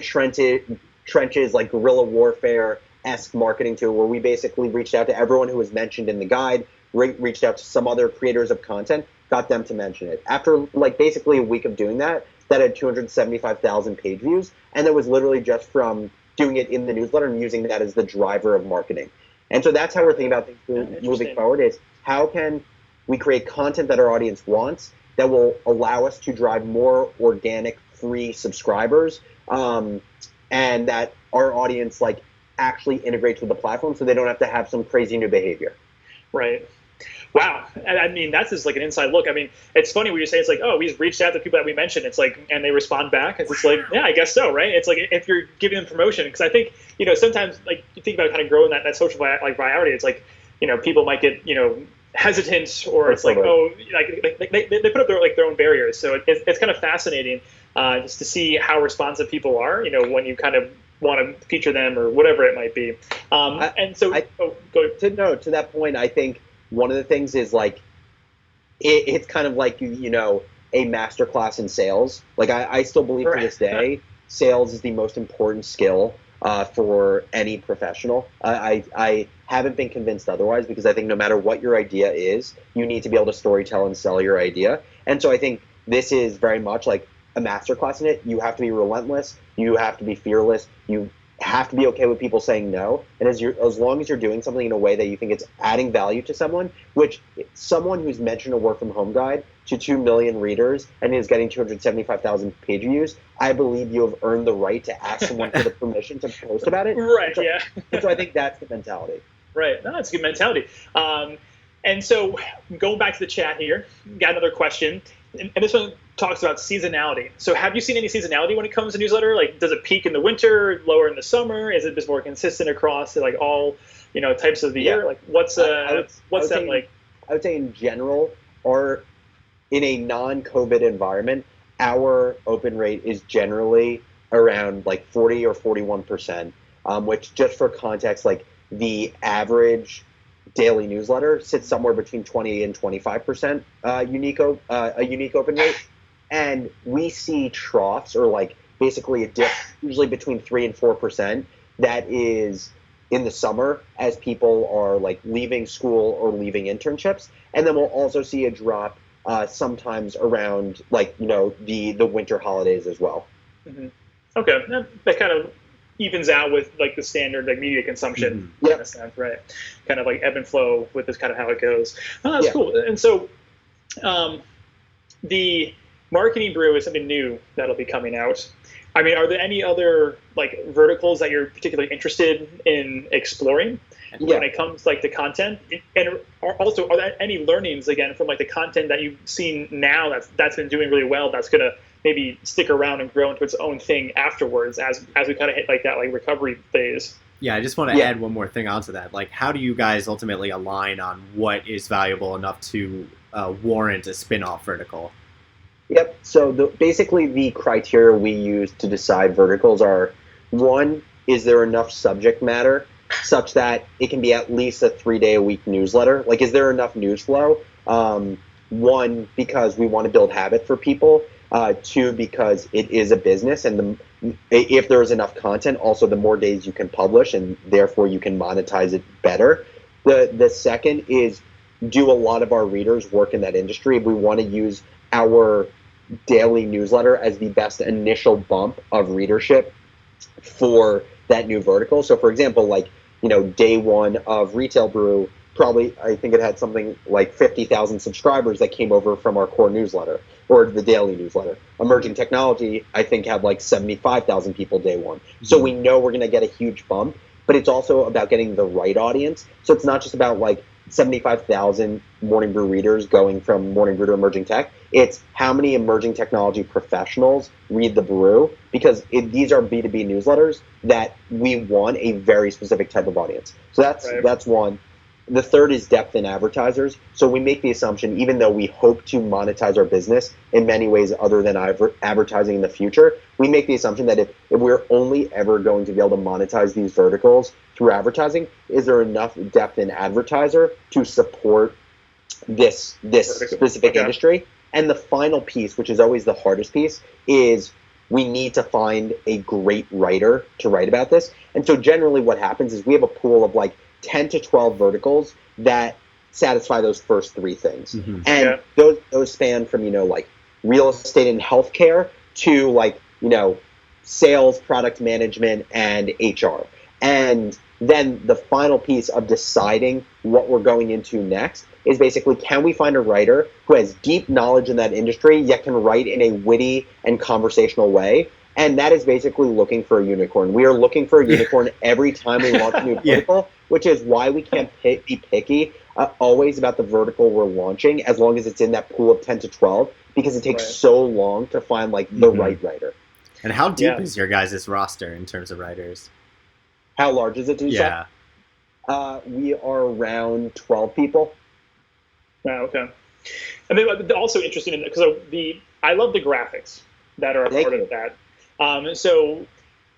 B: trenches, like guerrilla warfare-esque marketing to it, where we basically reached out to everyone who was mentioned in the guide, reached out to some other creators of content, got them to mention it. After like basically a week of doing that had 275,000 page views, and that was literally just from doing it in the newsletter and using that as the driver of marketing. And so that's how we're thinking about things moving forward, is how can we create content that our audience wants that will allow us to drive more organic free subscribers, and that our audience like actually integrates with the platform so they don't have to have some crazy new behavior.
C: Right. Wow. And I mean, that's just like an inside look. I mean, it's funny when you say it's like, oh, we've reached out to people that we mentioned. It's like, and they respond back. It's like, yeah, I guess so, right? It's like if you're giving them promotion, because I think, sometimes like you think about kind of growing that social virality. It's like, people might get, hesitant, or it's like, oh, like they put up their own barriers. So it's kind of fascinating just to see how responsive people are, when you kind of want to feature them or whatever it might be.
B: To that point, I think one of the things is like it's kind of like a masterclass in sales. Like I still believe to this day, sales is the most important skill for any professional. I haven't been convinced otherwise, because I think no matter what your idea is, you need to be able to storytell and sell your idea. And so I think this is very much like a masterclass in it. You have to be relentless. You have to be fearless. You have to be okay with people saying no. And as long as you're doing something in a way that you think it's adding value to someone, which someone who's mentioned a work from home guide to 2 million readers and is getting 275,000 page views, I believe you have earned the right to ask someone for the permission to post about it.
C: Right.
B: And so I think that's the mentality.
C: Right. No, that's a good mentality. And so going back to the chat here, got another question. And this one talks about seasonality. So have you seen any seasonality when it comes to newsletter? Like, does it peak in the winter, lower in the summer? Is it just more consistent across like all, types of the year? Like what's that like?
B: I would say in general, or in a non-COVID environment, our open rate is generally around like 40 or 41%, which, just for context, like the average daily newsletter sits somewhere between 20 and 25% a unique open rate. And we see troughs, or like basically a dip, usually between 3 and 4%, that is in the summer as people are like leaving school or leaving internships. And then we'll also see a drop sometimes around like, the winter holidays as well.
C: Mm-hmm. Okay. That kind of evens out with like the standard like media consumption in a sense, right? Kind of like ebb and flow with this kind of how it goes. Oh, that's cool. And so the marketing brew is something new that'll be coming out. I mean, are there any other like verticals that you're particularly interested in exploring when it comes like to content? And also, are there any learnings again from like the content that you've seen now that's been doing really well, that's gonna maybe stick around and grow into its own thing afterwards as we kind of hit like that like recovery phase?
A: Yeah, I just want to add one more thing onto that. Like, how do you guys ultimately align on what is valuable enough to warrant a spin-off vertical?
B: Yep. So basically the criteria we use to decide verticals are, one, is there enough subject matter such that it can be at least a 3-day-a-week newsletter? Like, is there enough news flow? One, because we want to build habit for people. Two, because it is a business, and if there is enough content, also the more days you can publish, and therefore you can monetize it better. The second is, do a lot of our readers work in that industry? We want to use our daily newsletter as the best initial bump of readership for that new vertical. So for example, like, day one of Retail Brew, probably, I think it had something like 50,000 subscribers that came over from our core newsletter or the daily newsletter. Emerging Technology, I think, had like 75,000 people day one. So we know we're going to get a huge bump, but it's also about getting the right audience. So it's not just about like 75,000 Morning Brew readers going from Morning Brew to Emerging Tech. It's how many emerging technology professionals read the Brew, because these are B2B newsletters that we want a very specific type of audience. So that's one. The third is depth in advertisers. So we make the assumption, even though we hope to monetize our business in many ways other than advertising in the future, we make the assumption that if we're only ever going to be able to monetize these verticals through advertising, is there enough depth in advertiser to support this specific industry? And the final piece, which is always the hardest piece, is we need to find a great writer to write about this. And so generally what happens is we have a pool of like 10 to 12 verticals that satisfy those first three things. And those span from, like real estate and healthcare to like, sales, product management, and HR. And then the final piece of deciding what we're going into next is basically, can we find a writer who has deep knowledge in that industry, yet can write in a witty and conversational way? And that is basically looking for a unicorn. We are looking for a unicorn every time we launch a new vertical, which is why we can't be picky always about the vertical we're launching, as long as it's in that pool of 10 to 12, because it takes so long to find like the right writer.
A: And how deep is your guys' roster in terms of writers?
B: How large is it, do you say? We are around 12 people.
C: Oh, okay. And then also interesting, because I love the graphics that are a part of that. So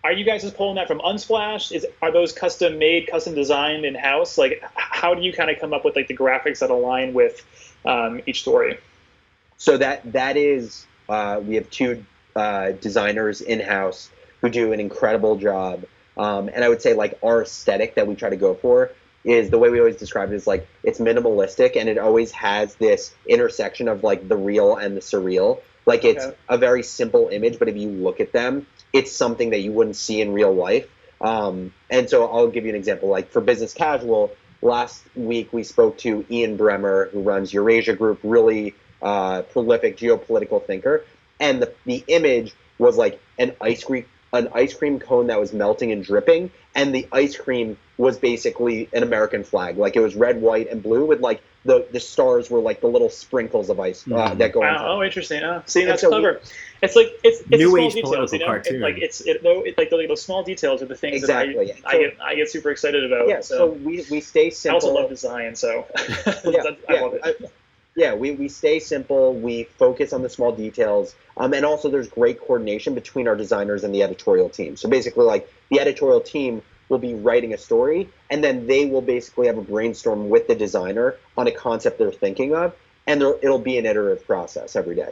C: are you guys just pulling that from Unsplash? Are those custom made, custom designed in-house? Like, how do you kind of come up with like the graphics that align with each story?
B: So that is, we have two designers in-house who do an incredible job. And I would say like our aesthetic that we try to go for is, the way we always describe it is like, it's minimalistic, and it always has this intersection of like the real and the surreal. Like, it's a very simple image, but if you look at them, it's something that you wouldn't see in real life. And so I'll give you an example. Like for Business Casual, last week we spoke to Ian Bremmer, who runs Eurasia Group, really prolific geopolitical thinker. And the image was like an ice cream cone that was melting and dripping, and the ice cream was basically an American flag. Like, it was red, white, and blue, with like the stars were like the little sprinkles of ice that go on.
C: Oh, interesting. See, that's clever. It's like it's
A: new
C: small
A: age
C: details,
A: political
C: you know?
A: cartoon.
C: Like the small details are the things that I get super excited about.
B: Yeah. So we stay simple.
C: I also love design, so I love it.
B: Yeah, we stay simple. We focus on the small details, and also there's great coordination between our designers and the editorial team. So basically, like, the editorial team will be writing a story, and then they will basically have a brainstorm with the designer on a concept they're thinking of, and it'll be an iterative process every day.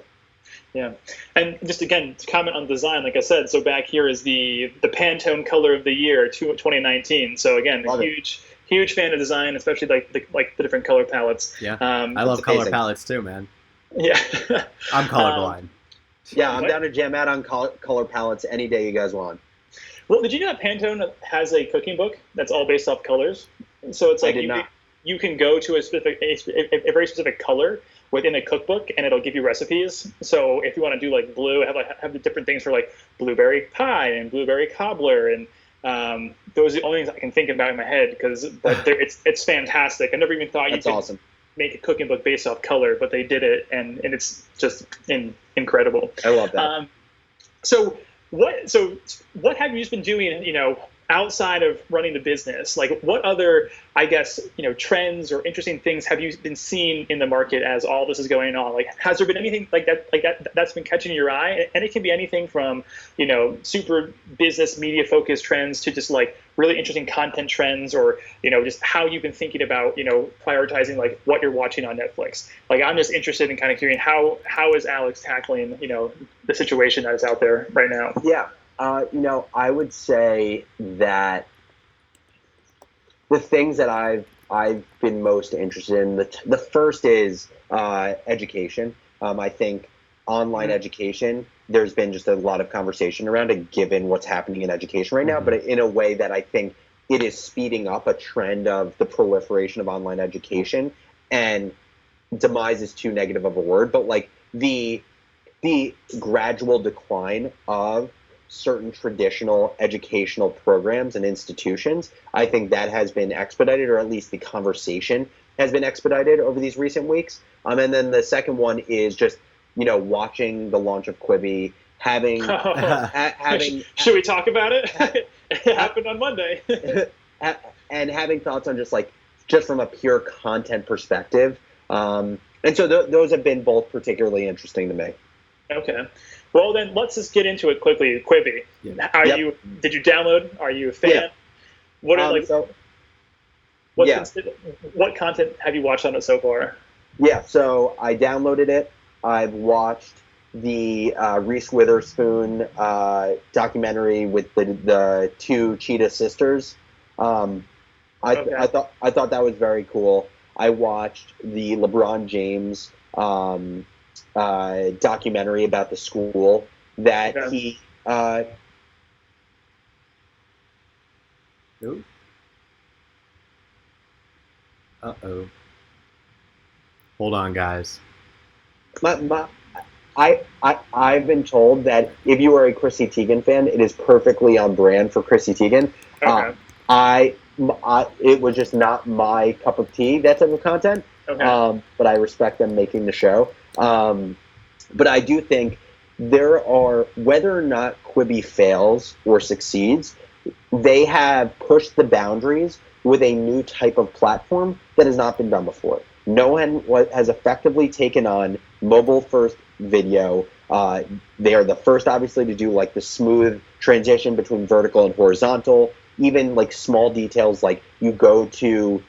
C: Yeah, and just again to comment on design, like I said, so back here is the Pantone color of the year 2019. So again, huge fan of design, especially like the different color palettes.
A: Yeah, I love color palettes too, man.
C: Yeah,
A: I'm colorblind.
B: Yeah, I'm down to jam out on color palettes any day you guys want.
C: Well, did you know that Pantone has a cooking book that's all based off colors? So it's like you can go to a very specific color within a cookbook, and it'll give you recipes. So if you want to do like blue, have the different things for like blueberry pie and blueberry cobbler, and those are the only things I can think about in my head, but it's fantastic. I never even thought you could make a cooking book based off color, but they did it, and it's just incredible.
B: I love that.
C: So what have you just been doing, outside of running the business? Like, what other, I guess, trends or interesting things have you been seeing in the market as all this is going on? Like, has there been anything like that's been catching your eye? And it can be anything from, super business media focused trends to just like really interesting content trends, or, just how you've been thinking about, prioritizing like what you're watching on Netflix. Like, I'm just interested in kind of hearing how is Alex tackling, the situation that is out there right now?
B: Yeah. I would say that the things that I've been most interested in, the first is education. I think online education, there's been just a lot of conversation around it, given what's happening in education right now, but in a way that I think it is speeding up a trend of the proliferation of online education. And demise is too negative of a word, but like the gradual decline of certain traditional educational programs and institutions, I think that has been expedited, or at least the conversation has been expedited over these recent weeks. And then the second one is just, watching the launch of Quibi, having
C: should we talk about it? It happened on Monday.
B: And having thoughts on just from a pure content perspective. And so those have been both particularly interesting to me.
C: Okay. Well, then let's just get into it quickly. Quibi. Yeah. Did you download? Are you a fan?
B: Yeah.
C: What content have you watched on it so far?
B: Yeah, so I downloaded it. I've watched the Reese Witherspoon documentary with the two Cheetah sisters. I thought that was very cool. I watched the LeBron James documentary about the school that he
A: Hold on, guys.
B: I've been told that if you are a Chrissy Teigen fan, it is perfectly on brand for Chrissy Teigen.
C: Okay.
B: it was just not my cup of tea, that type of content.
C: Okay.
B: But I respect them making the show. But I do think there are, whether or not Quibi fails or succeeds, they have pushed the boundaries with a new type of platform that has not been done before. No one has effectively taken on mobile-first video. They are the first, obviously, to do like the smooth transition between vertical and horizontal. Even like small details, like you go to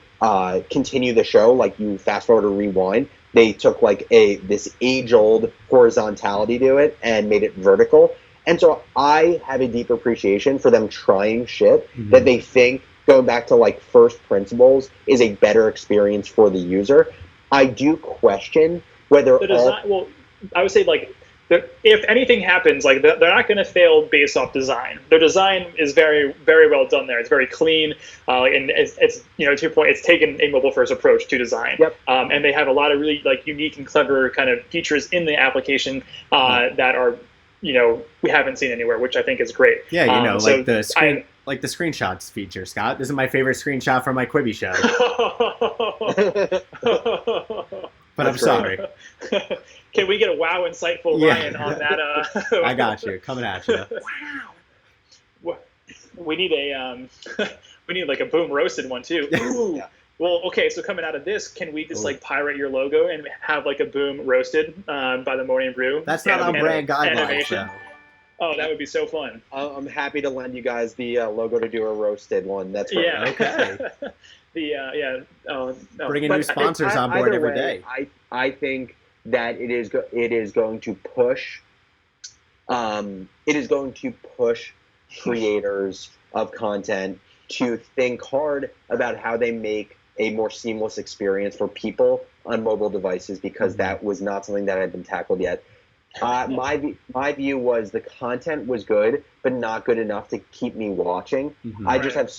B: continue the show, like you fast forward or rewind. They took like this age-old horizontality to it and made it vertical. And so I have a deep appreciation for them trying shit that they think, going back to like first principles, is a better experience for the user. I do question whether
C: well, I would say like if anything happens, like they're not going to fail based off design. Their design is very, very well done there. It's very clean, and it's to your point, it's taken a mobile first approach to design.
B: Yep.
C: And they have a lot of really like unique and clever kind of features in the application that are we haven't seen anywhere, which I think is great.
A: Yeah, like the screen. Like the screenshots feature, Scott. This is my favorite screenshot from my Quibi show. But I'm sorry.
C: Can we get a wow insightful Ryan on that?
A: I got you. Coming at you.
C: Wow. We need like a boom roasted one too. Ooh. Yeah. Well, okay. So coming out of this, can we just like pirate your logo and have like a boom roasted by the Morning Brew?
A: That's not our brand guidelines.
C: Oh, that would be so fun.
B: I'm happy to lend you guys the logo to do a roasted one. That's right.
A: Yeah. Okay.
C: No.
A: Bringing new sponsors on board every day.
B: I think that it is going to push. It is going to push creators of content to think hard about how they make a more seamless experience for people on mobile devices, because that was not something that had been tackled yet. My view was the content was good, but not good enough to keep me watching. I just have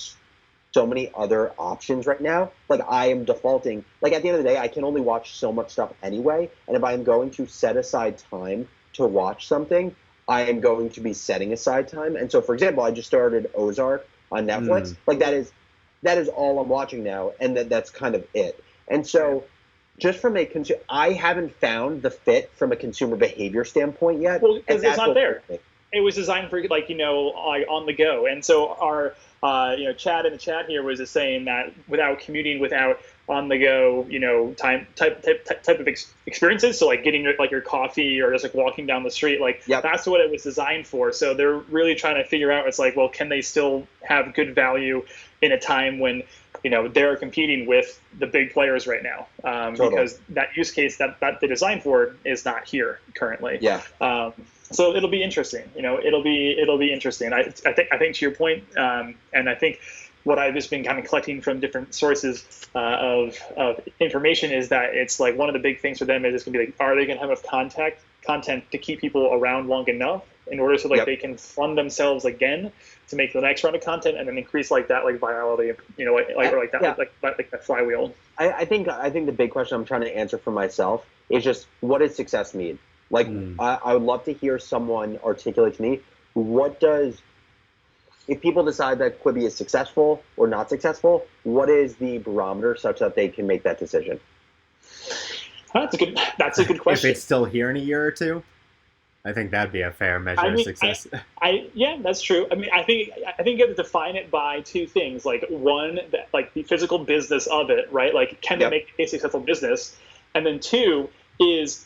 B: so many other options right now. Like I am defaulting, like at the end of the day, I can only watch so much stuff anyway. And if I'm going to set aside time to watch something, I am going to be setting aside time. And so, for example, I just started Ozark on Netflix. Like that is all I'm watching now, and that's kind of it. And so, just from I haven't found the fit from a consumer behavior standpoint yet.
C: Well, because it's not there. It was designed for like on the go, and so our Chad in the chat here was just saying that without commuting, without on the go, type of experiences. So like getting your coffee or just like walking down the street, that's what it was designed for. So they're really trying to figure out, it's like, well, can they still have good value in a time when they're competing with the big players right now, because that use case that they designed for is not here currently.
B: Yeah.
C: So it'll be interesting. It'll be interesting. I think to your point, and I think what I've just been kind of collecting from different sources of information is that it's like one of the big things for them is it's going to be like, are they going to have enough content to keep people around long enough in order so they can fund themselves again to make the next round of content and then increase like virality, like that flywheel.
B: I think the big question I'm trying to answer for myself is just, what does success mean? Like, I would love to hear someone articulate to me, if people decide that Quibi is successful or not successful, what is the barometer such that they can make that decision?
C: That's a good question.
A: If it's still here in a year or two, I think that'd be a fair measure of success.
C: Yeah, that's true. I mean, I think you have to define it by two things. Like one, like the physical business of it, right? Like, can they make a successful business? And then two is,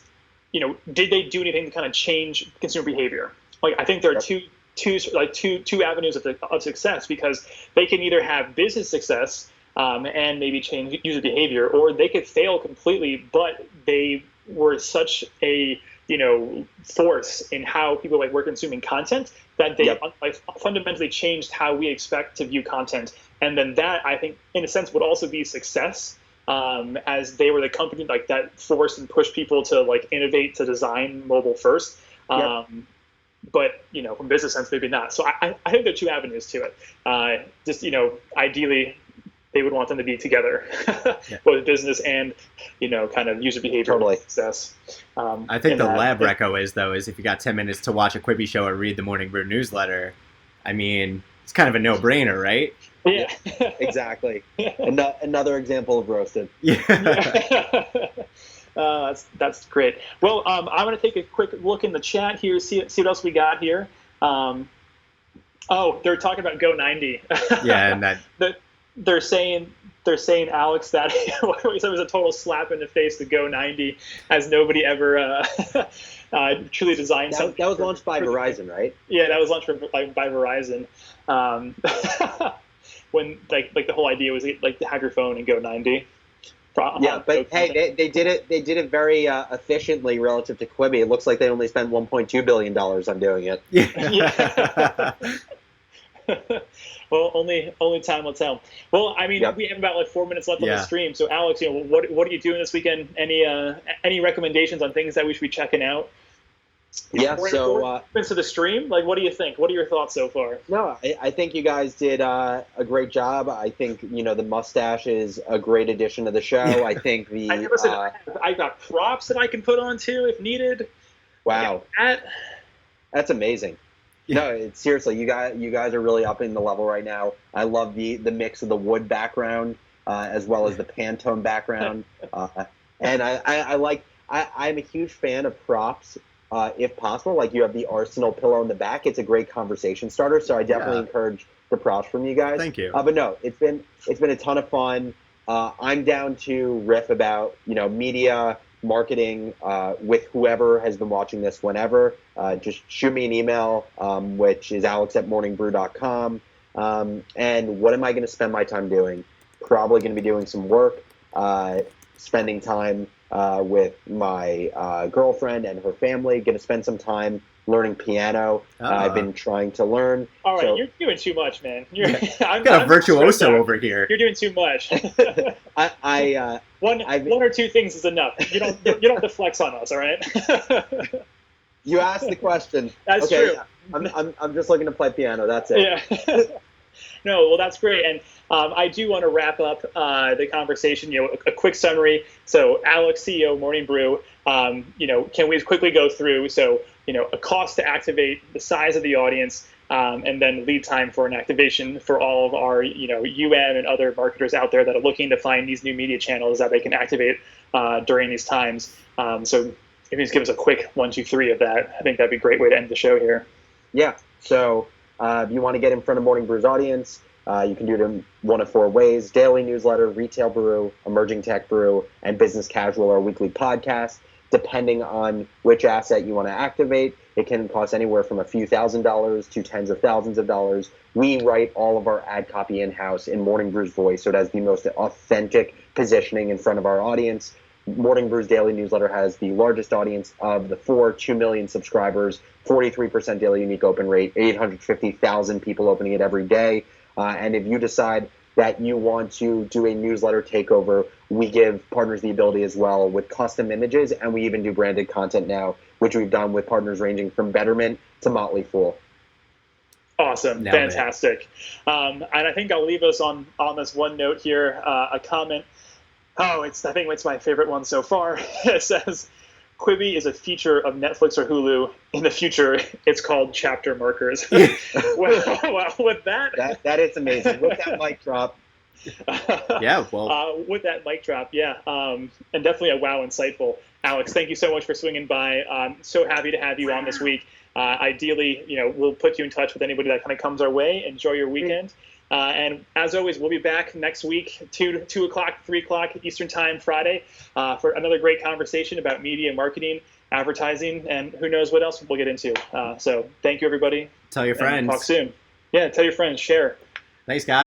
C: did they do anything to kind of change consumer behavior? Like, I think there are two avenues of success, because they can either have business success and maybe change user behavior, or they could fail completely, but they were such a force in how people were consuming content that they fundamentally changed how we expect to view content. And then that, I think, in a sense, would also be success, as they were the company that forced and pushed people to innovate, to design mobile first. But from business sense, maybe not. So I think there are two avenues to it. Just ideally, they would want them to be together, both business and kind of user behavior success.
A: I think the lab reco is if you got 10 minutes to watch a Quibi show or read the Morning Brew newsletter, I mean, it's kind of a no-brainer, right?
C: Yeah,
B: exactly. Another example of roasted.
A: Yeah.
C: That's great. Well, I'm going to take a quick look in the chat here, see what else we got here. They're talking about Go 90.
A: Yeah, and that
C: they're saying Alex that it was a total slap in the face to Go 90, as nobody ever truly designed something.
B: That was launched by Verizon, right?
C: Yeah, that was launched by Verizon. When like the whole idea was like to have your phone and Go 90.
B: Yeah, but hey, they did it very efficiently relative to Quibi. It looks like they only spent $1.2 billion on doing it.
A: Yeah.
C: Well, only time will tell. Well, I mean, we have about like 4 minutes left on the stream. So, Alex, what are you doing this weekend? Any recommendations on things that we should be checking out?
B: Yeah. So,
C: to the stream, like, what do you think? What are your thoughts so far?
B: No, I think you guys did a great job. I think the mustache is a great addition to the show.
A: Yeah.
B: I think
C: I got props that I can put on too if needed.
B: Wow, that's amazing. Yeah. No, seriously, you guys are really upping the level right now. I love the mix of the wood background as well as the Pantone background, and I'm a huge fan of props. If possible, like you have the Arsenal pillow in the back, it's a great conversation starter. So I definitely encourage the props from you guys.
A: Thank you.
B: But no, it's been a ton of fun. I'm down to riff about media marketing with whoever has been watching this whenever. Just shoot me an email, which is alex@morningbrew.com. And what am I going to spend my time doing? Probably going to be doing some work, spending time with my girlfriend and her family. Going to spend some time learning piano. I've been trying to learn.
C: All right, you're doing too much, man.
A: I've got a virtuoso over here.
C: You're doing too much. One or two things is enough. You don't have to flex on us, all right?
B: You asked the question.
C: That's true.
B: Yeah. I'm just looking to play piano. That's it.
C: Yeah. No, well, that's great. And I do want to wrap up the conversation, a quick summary. So Alex, CEO, Morning Brew, can we quickly go through, a cost to activate, the size of the audience, and then lead time for an activation for all of our, UM and other marketers out there that are looking to find these new media channels that they can activate during these times. So if you just give us a quick 1, 2, 3 of that, I think that'd be a great way to end the show here.
B: Yeah. So if you want to get in front of Morning Brew's audience, you can do it in one of 4 ways: daily newsletter, retail brew, emerging tech brew, and business casual or weekly podcast. Depending on which asset you want to activate, it can cost anywhere from a few $1,000s to tens of thousands of dollars. We write all of our ad copy in-house in Morning Brew's voice, so it has the most authentic positioning in front of our audience. Morning Brew's daily newsletter has the largest audience of the 2 million subscribers, 43% daily unique open rate, 850,000 people opening it every day. And if you decide that you want to do a newsletter takeover, we give partners the ability as well with custom images, and we even do branded content now, which we've done with partners ranging from Betterment to Motley Fool.
C: Awesome. Fantastic. And I think I'll leave us on this one note here, a comment. I think it's my favorite one so far. It says, Quibi is a feature of Netflix or Hulu. In the future, it's called chapter markers. Well, with
B: that is amazing. With that mic drop.
A: Yeah, well.
C: With that mic drop, yeah. And definitely a wow insightful. Alex, thank you so much for swinging by. I'm so happy to have you on this week. Ideally, we'll put you in touch with anybody that kind of comes our way. Enjoy your weekend. And as always, we'll be back next week, 2 o'clock, 3 o'clock Eastern Time, Friday, for another great conversation about media, marketing, advertising, and who knows what else we'll get into. So thank you, everybody.
A: Tell your friends.
C: Talk soon. Yeah, tell your friends. Share.
A: Thanks, guys.